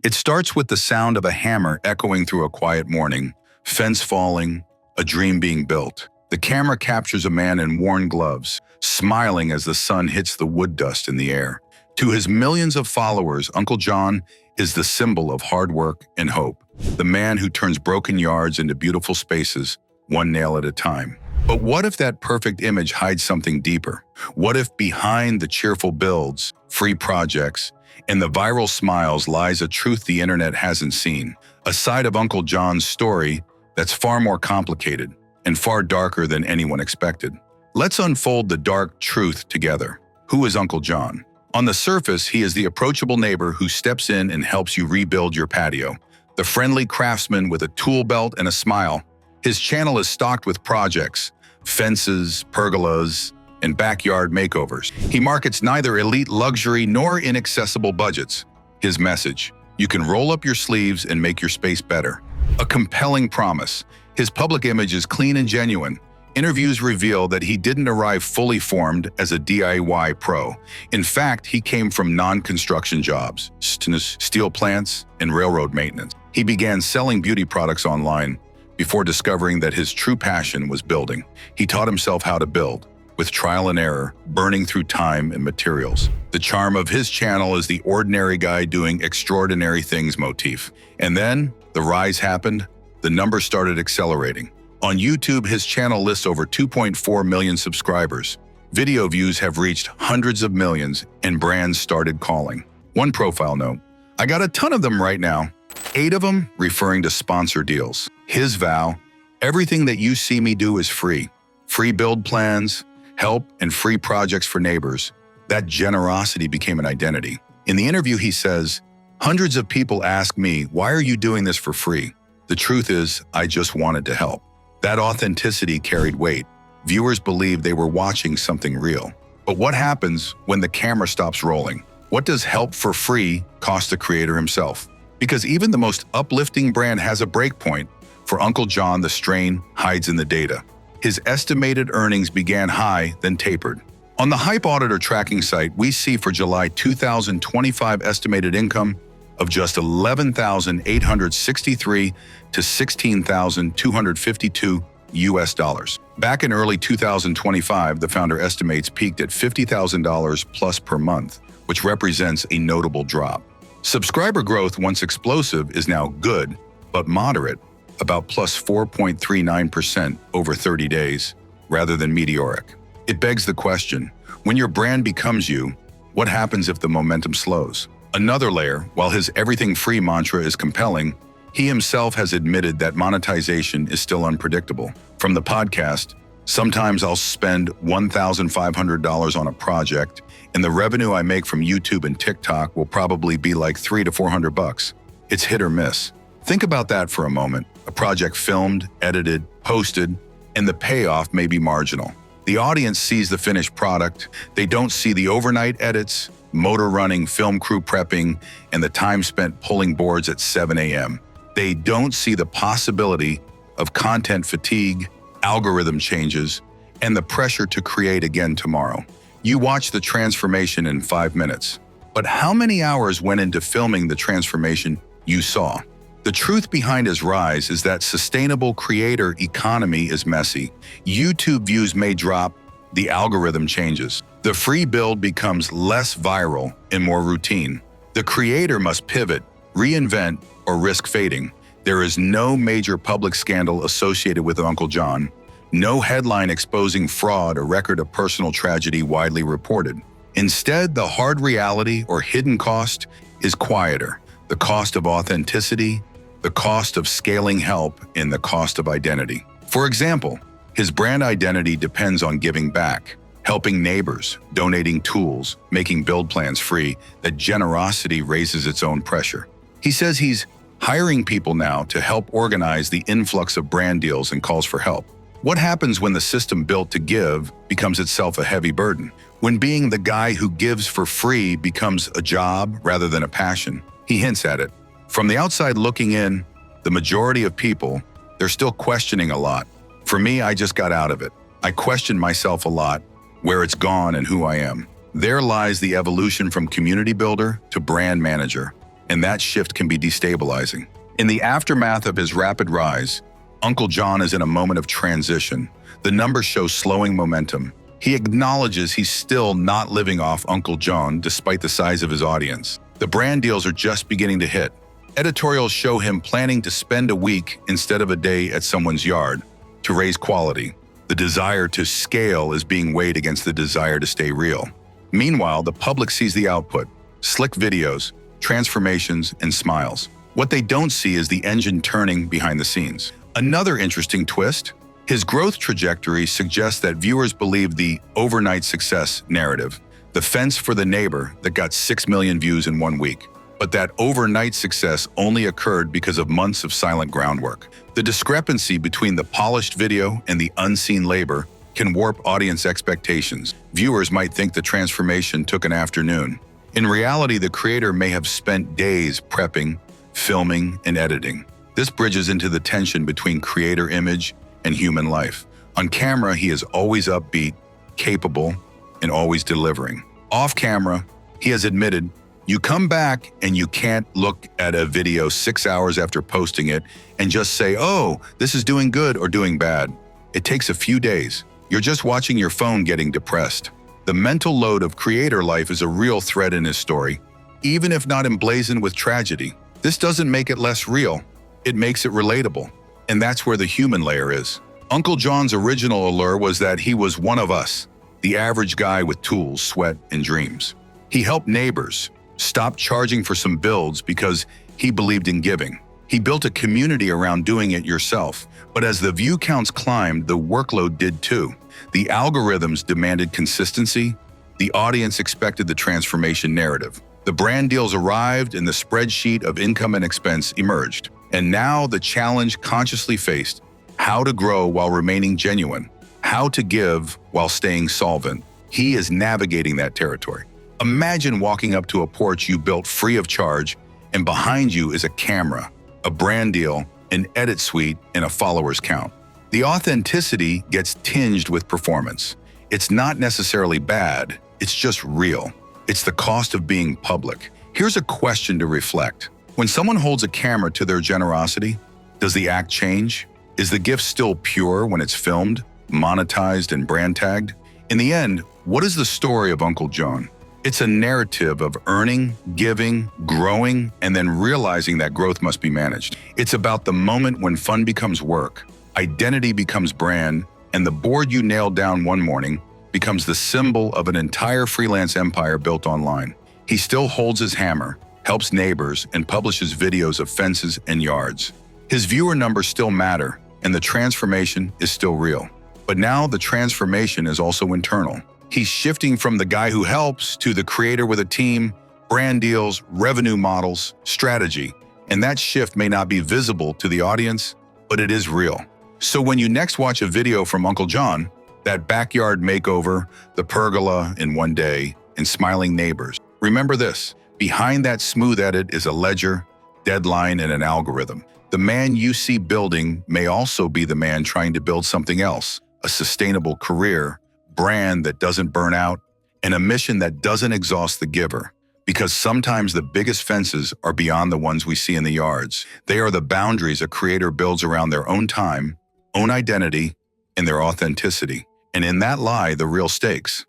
It starts with the sound of a hammer echoing through a quiet morning, fence falling, a dream being built. The camera captures a man in worn gloves, smiling as the sun hits the wood dust in the air. To his millions of followers, Uncle Jhonn is the symbol of hard work and hope, the man who turns broken yards into beautiful spaces, one nail at a time. But what if that perfect image hides something deeper? What if behind the cheerful builds, free projects, and the viral smiles lies a truth the internet hasn't seen, a side of Uncle Jhonn's story that's far more complicated and far darker than anyone expected? Let's unfold the dark truth together. Who is Uncle Jhonn? On the surface, he is the approachable neighbor who steps in and helps you rebuild your patio, the friendly craftsman with a tool belt and a smile. His channel is stocked with projects, fences, pergolas, and backyard makeovers. He markets neither elite luxury nor inaccessible budgets. His message: you can roll up your sleeves and make your space better. A compelling promise. His public image is clean and genuine. Interviews reveal that he didn't arrive fully formed as a DIY pro. In fact, he came from non-construction jobs, steel plants, and railroad maintenance. He began selling beauty products online before discovering that his true passion was building. He taught himself how to build, with trial and error, burning through time and materials. The charm of his channel is the ordinary guy doing extraordinary things motif. And then the rise happened. The numbers started accelerating. On YouTube, his channel lists over 2.4 million subscribers. Video views have reached hundreds of millions, and brands started calling. One profile note: I got a ton of them right now. 8 of them referring to sponsor deals. His vow: everything that you see me do is free. Free build plans, help, and free projects for neighbors. That generosity became an identity. In the interview, he says, hundreds of people ask me, why are you doing this for free? The truth is, I just wanted to help. That authenticity carried weight. Viewers believed they were watching something real. But what happens when the camera stops rolling? What does help for free cost the creator himself? Because even the most uplifting brand has a break point. For Uncle Jhonn, the strain hides in the data. His estimated earnings began high, then tapered. On the Hype Auditor tracking site, we see for July 2025 estimated income of just $11,863 to $16,252 US. Back in early 2025, the founder estimates peaked at $50,000 plus per month, which represents a notable drop. Subscriber growth, once explosive, is now good, but moderate, about plus 4.39% over 30 days, rather than meteoric. It begs the question, when your brand becomes you, what happens if the momentum slows? Another layer: while his everything free mantra is compelling, he himself has admitted that monetization is still unpredictable. From the podcast, sometimes I'll spend $1,500 on a project, and the revenue I make from YouTube and TikTok will probably be like $300 to $400. It's hit or miss. Think about that for a moment. A project filmed, edited, posted, and the payoff may be marginal. The audience sees the finished product. They don't see the overnight edits, motor running, film crew prepping, and the time spent pulling boards at 7 a.m. They don't see the possibility of content fatigue, algorithm changes, and the pressure to create again tomorrow. You watch the transformation in 5 minutes, but how many hours went into filming the transformation you saw? The truth behind his rise is that sustainable creator economy is messy. YouTube views may drop, the algorithm changes. The free build becomes less viral and more routine. The creator must pivot, reinvent, or risk fading. There is no major public scandal associated with Uncle Jhonn, no headline exposing fraud or record of personal tragedy widely reported. Instead, the hard reality or hidden cost is quieter: the cost of authenticity, the cost of scaling help, and the cost of identity. For example, his brand identity depends on giving back, helping neighbors, donating tools, making build plans free. That generosity raises its own pressure. He says he's hiring people now to help organize the influx of brand deals and calls for help. What happens when the system built to give becomes itself a heavy burden? When being the guy who gives for free becomes a job rather than a passion? He hints at it. From the outside looking in, the majority of people, they're still questioning a lot. For me, I just got out of it. I question myself a lot, where it's gone and who I am. There lies the evolution from community builder to brand manager. and that shift can be destabilizing. In the aftermath of his rapid rise, Uncle Jhonn is in a moment of transition. The numbers show slowing momentum. He acknowledges he's still not living off Uncle Jhonn despite the size of his audience. The brand deals are just beginning to hit. Editorials show him planning to spend a week instead of a day at someone's yard to raise quality. The desire to scale is being weighed against the desire to stay real. Meanwhile, the public sees the output: slick videos, transformations, and smiles. What they don't see is the engine turning behind the scenes. Another interesting twist: his growth trajectory suggests that viewers believe the overnight success narrative, the fence for the neighbor that got 6 million views in 1 week. But that overnight success only occurred because of months of silent groundwork. The discrepancy between the polished video and the unseen labor can warp audience expectations. Viewers might think the transformation took an afternoon. In reality, the creator may have spent days prepping, filming, and editing. This bridges into the tension between creator image and human life. On camera, he is always upbeat, capable, and always delivering. Off camera, he has admitted, "You come back and you can't look at a video 6 hours after posting it and just say, 'Oh, this is doing good or doing bad.' It takes a few days. You're just watching your phone getting depressed." The mental load of creator life is a real thread in his story, even if not emblazoned with tragedy. This doesn't make it less real. It makes it relatable. And that's where the human layer is. Uncle Jhonn's original allure was that he was one of us, the average guy with tools, sweat, and dreams. He helped neighbors stop charging for some builds because he believed in giving. He built a community around doing it yourself. But as the view counts climbed, the workload did too. The algorithms demanded consistency. The audience expected the transformation narrative. The brand deals arrived and the spreadsheet of income and expense emerged. And now the challenge consciously faced: how to grow while remaining genuine, how to give while staying solvent. He is navigating that territory. Imagine walking up to a porch you built free of charge, and behind you is a camera, a brand deal, an edit suite, and a follower's count. The authenticity gets tinged with performance. It's not necessarily bad, it's just real. It's the cost of being public. Here's a question to reflect. When someone holds a camera to their generosity, does the act change? Is the gift still pure when it's filmed, monetized, and brand tagged? In the end, what is the story of Uncle Jhonn? It's a narrative of earning, giving, growing, and then realizing that growth must be managed. It's about the moment when fun becomes work, identity becomes brand, and the board you nailed down one morning becomes the symbol of an entire freelance empire built online. He still holds his hammer, helps neighbors, and publishes videos of fences and yards. His viewer numbers still matter, and the transformation is still real. But now the transformation is also internal. He's shifting from the guy who helps to the creator with a team, brand deals, revenue models, strategy. And that shift may not be visible to the audience, but it is real. So when you next watch a video from Uncle Jhonn, that backyard makeover, the pergola in 1 day, and smiling neighbors, remember this: behind that smooth edit is a ledger, deadline, and an algorithm. The man you see building may also be the man trying to build something else: a sustainable career, brand that doesn't burn out, and a mission that doesn't exhaust the giver. Because sometimes the biggest fences are beyond the ones we see in the yards. They are the boundaries a creator builds around their own time, own identity, and their authenticity. And in that lie the real stakes.